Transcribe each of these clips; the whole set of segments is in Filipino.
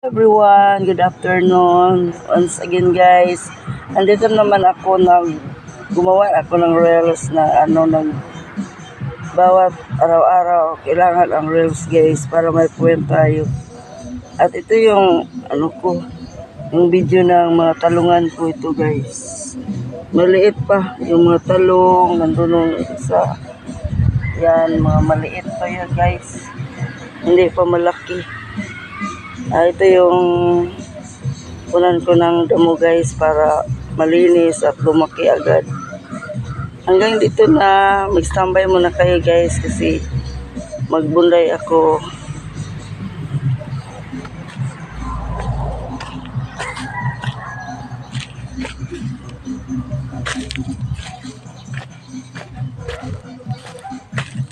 Everyone, good afternoon. Once again guys, andito naman ako gumawa ako ng reels na bawat araw-araw kailangan ang reels guys para may point tayo. At ito yung yung video ng mga talungan ko ito guys. Maliit pa yung mga talong, nandun yung isa. Yan, mga maliit pa yan guys. Hindi pa malaki. Ito yung punan ko ng damo guys para malinis at lumaki agad. Hanggang dito na, mag-standby muna kayo guys kasi magbunday ako.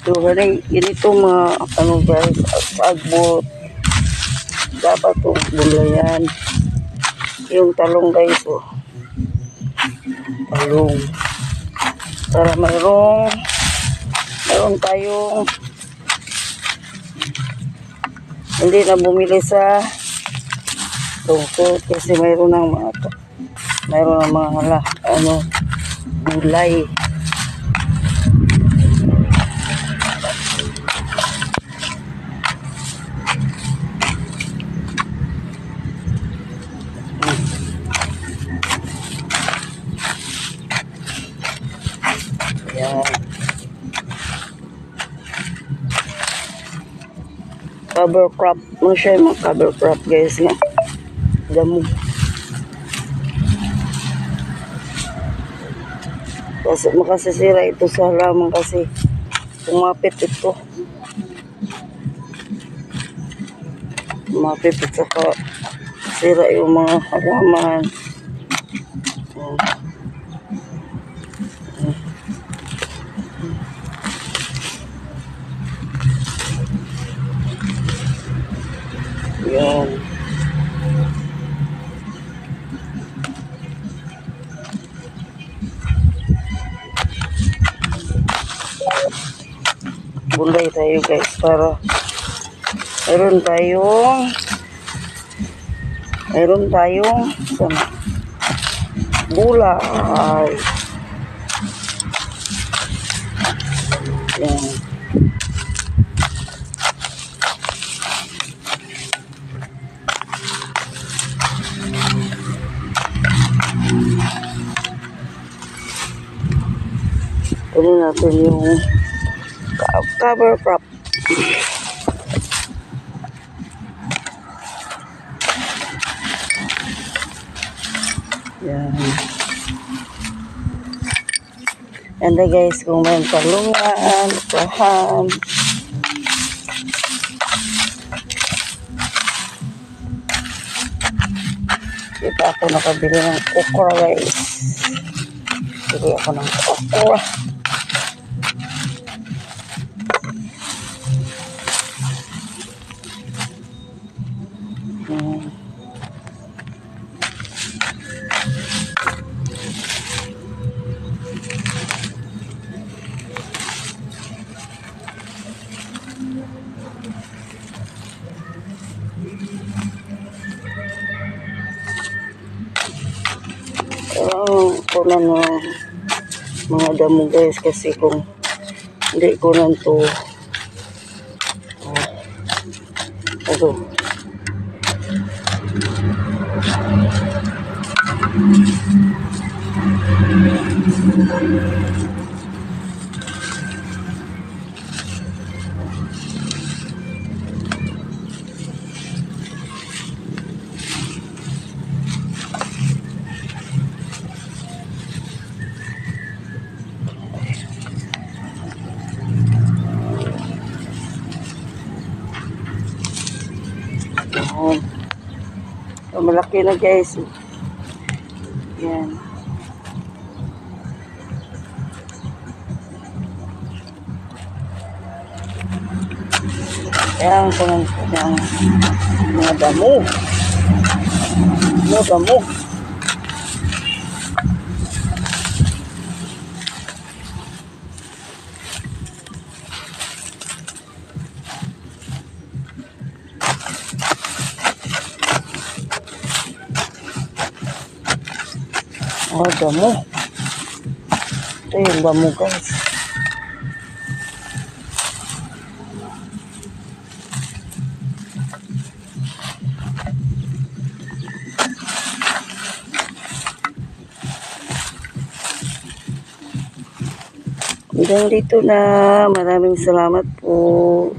So, ganito mga guys, pagbot. Dapat itong bulayan. Yung talong guys, talong. Para mayroon tayong hindi na bumili sa tungkol kasi mayroon ng mga gulay. Yan. Cover crop. Ano siya yung mga cover crop guys nga. Damo. Kasi makasisira ito sa halaman kasi kumapit ito. Kumapit at saka sira yung mga halaman. Yan. Bunday tayo guys para meron tayong gulay. Yan. Tuloy natin yung cover crop. Yan. And guys, kung may talungan, upahan. Dito ako nakabili ng okra guys. Bili ako ng okra. Kunan ng mga damo guys kasi kung hindi kunan to malaki na guys. Yan. Ayan ko ng mga damo. Oh, damo. Ito yung damo guys. Hanggang dito na. Maraming salamat po.